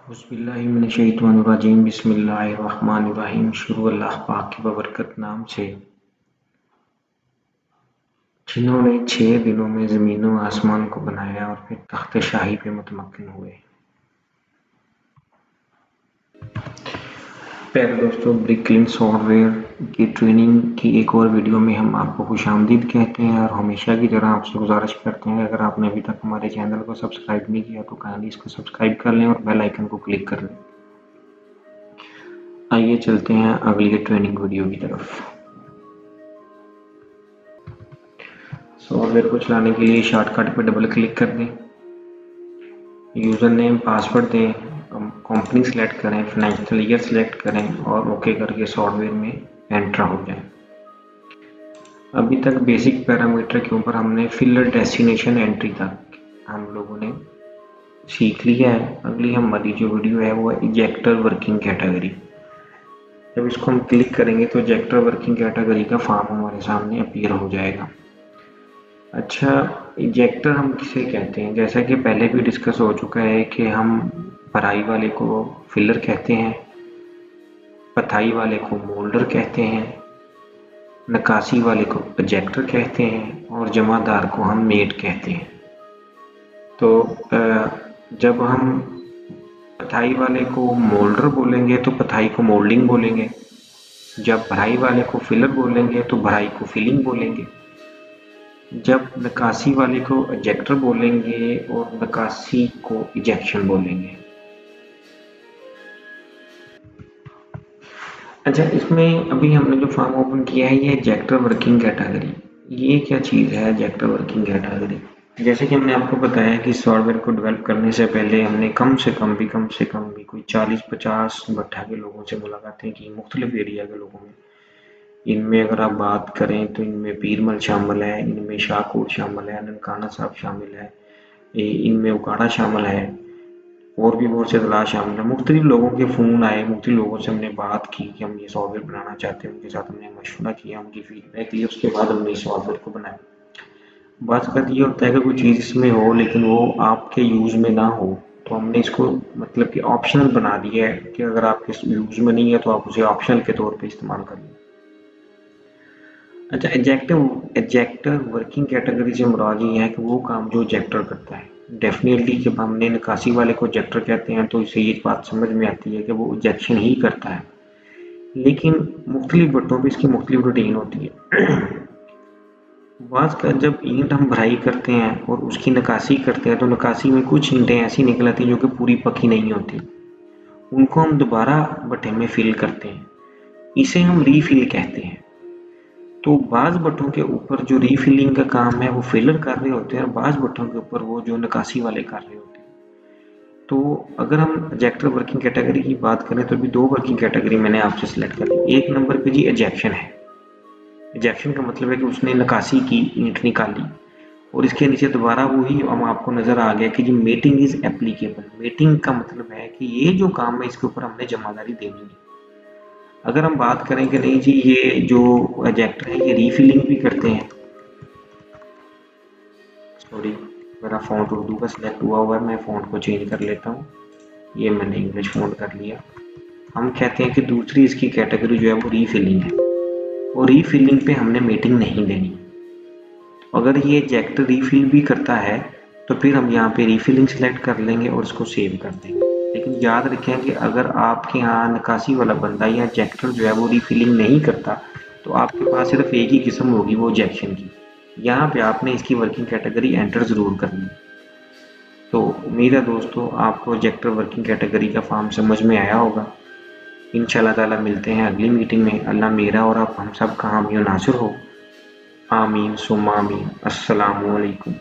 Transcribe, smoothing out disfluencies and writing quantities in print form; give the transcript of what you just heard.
औज़ुबिल्लाहिमिनश्शैतानिर्रजीम बिस्मिल्लाहिर्रहमानिर्रहीम। शुरू अल्लाह पाक की बबरकत नाम से, जिन्होंने 6 दिनों में ज़मीन व आसमान को बनाया और फिर तख्त शाही पे मुतमक्किन हुए। प्यारे दोस्तों, ब्रिकलिंग सॉफ्टवेयर की ट्रेनिंग की एक और वीडियो में हम आपको खुशामदीद कहते हैं और हमेशा की तरह आपसे गुजारिश करते हैं, अगर आपने अभी तक हमारे चैनल को सब्सक्राइब नहीं किया तो काइंडली इसको सब्सक्राइब कर लें और बेल आइकन को क्लिक कर लें। आइए चलते हैं अगली ट्रेनिंग वीडियो की तरफ। सॉफ्टवेयर को चलाने के लिए शॉर्टकट पर डबल क्लिक कर दें, यूज़र नेम पासवर्ड दें, कंपनी सेलेक्ट करें, फाइनेंशियल ईयर सेलेक्ट करें और ओके करके सॉफ्टवेयर में एंटर हो जाएं। अभी तक बेसिक पैरामीटर के ऊपर हमने फिलर डेस्टिनेशन एंट्री तक हम लोगों ने सीख लिया है। अगली हमारी जो वीडियो है वो है इजेक्टर वर्किंग कैटेगरी। जब इसको हम क्लिक करेंगे तो इजेक्टर वर्किंग कैटेगरी का फॉर्म हमारे सामने अपीयर हो जाएगा। अच्छा, इजेक्टर हम किसे कहते हैं? जैसा कि पहले भी डिस्कस हो चुका है कि हम भराई वाले को फिलर कहते हैं, पथाई वाले को मोल्डर कहते हैं, नकासी वाले को इजेक्टर कहते हैं और जमादार को हम मेट कहते हैं। तो जब हम पथाई वाले को मोल्डर बोलेंगे तो पथाई को मोल्डिंग बोलेंगे, जब भराई वाले को फिलर बोलेंगे तो भराई को फिलिंग बोलेंगे, जब नकासी वाले को इजेक्टर बोलेंगे और नकासी को इजेक्शन बोलेंगे। अच्छा, इसमें अभी हमने जो फॉर्म ओपन किया है ये इजेक्टर वर्किंग कैटेगरी। ये क्या चीज़ है इजेक्टर वर्किंग कैटेगरी? जैसे कि हमने आपको बताया कि सॉफ्टवेयर को डेवलप करने से पहले हमने कम से कम भी कोई 40-50 भट्ठा के लोगों से मुलाकातें की, मुख्तलिफ एरिया के लोगों में। इनमें अगर आप बात करें तो इनमें पीरमल शामिल है, इनमें शाहकोट शामिल है, ननकाना साहब शामिल है, इनमें उकाड़ा शामिल है और भी बहुत से अदला शामिल है। मुख्तलिफ लोगों के फ़ोन आए, मुख्तलिफ लोगों से हमने बात की कि हम ये सॉफ्टवेयर बनाना चाहते हैं, उनके साथ हमने मशवरा किया, उनकी फीडबैक ली, उसके बाद हमने इस सॉफ्टवेयर को बनाया। बात कर ये होता है कि कोई चीज़ इसमें हो लेकिन वो आपके यूज़ में ना हो, तो हमने इसको मतलब कि ऑप्शनल बना दिया है कि अगर आपके यूज़ में नहीं है तो आप उसे ऑप्शनल के तौर पे इस्तेमाल करिए। अच्छा, इजेक्टर वर्किंग कैटेगरी से मुराद ये है कि वो काम जो इजेक्टर करता है। डेफिनेटली जब हमने निकासी वाले को इजेक्टर कहते हैं तो इसे ये बात समझ में आती है कि वो इजेक्शन ही करता है, लेकिन मुख्तलिफ भट्टों पर इसकी मुख्तलिफ रूटीन होती है। बाज़ का जब ईंट हम भराई करते हैं और उसकी नकासी करते हैं तो नकासी में कुछ ईंटें ऐसी निकल आती हैं जो कि पूरी पकी नहीं होती, उनको हम दोबारा भट्टे में फिल करते हैं, इसे हम रीफिल कहते हैं। तो बाज़ भट्टों के ऊपर जो रीफिलिंग का काम है वो फिलर कर रहे होते हैं और बाज़ भट्टों के ऊपर वो जो नकासी वाले कर रहे होते हैं। तो अगर हम इजेक्टर वर्किंग कैटेगरी की बात करें तो अभी 2 वर्किंग कैटेगरी मैंने आपसे सिलेक्ट कर ली। एक नंबर पे जी इजेक्शन है। इजेक्शन का मतलब है कि उसने नकासी की, ईंट निकाली और इसके नीचे दोबारा वही हम आपको नजर आ गया कि जी मेटिंग इज एप्लीकेबल। मेटिंग का मतलब है कि ये जो काम है इसके ऊपर हमने जमादारी देनी है। अगर हम बात करें कि नहीं जी ये जो इजेक्टर है ये रीफिलिंग भी करते हैं, सॉरी मेरा फ़ॉन्ट उर्दू का सिलेक्ट हुआ है, मैं फ़ॉन्ट को चेंज कर लेता हूँ, ये मैंने इंग्लिश फ़ॉन्ट कर लिया। हम कहते हैं कि दूसरी इसकी कैटेगरी जो है वो रीफिलिंग है और रीफिलिंग पे हमने मीटिंग नहीं देनी। अगर ये इजेक्टर रीफिल भी करता है तो फिर हम यहाँ पे रीफिलिंग सेलेक्ट कर लेंगे और इसको सेव कर देंगे। लेकिन याद रखें कि अगर आपके यहाँ निकासी वाला बंदा या इजेक्टर जो है वो रीफिलिंग नहीं करता तो आपके पास सिर्फ एक ही किस्म होगी, वो इजेक्शन की। यहाँ पे आपने इसकी वर्किंग कैटेगरी एंटर ज़रूर करनी। तो उम्मीद है दोस्तों आपको इजेक्टर वर्किंग कैटेगरी का फॉर्म समझ में आया होगा। इंशाल्लाह ताला मिलते हैं अगली मीटिंग में। अल्लाह मेरा और आप हम सब का हामी नासिर हो। आमीन सुम्मा आमीन। अस्सलामु अलैकुम।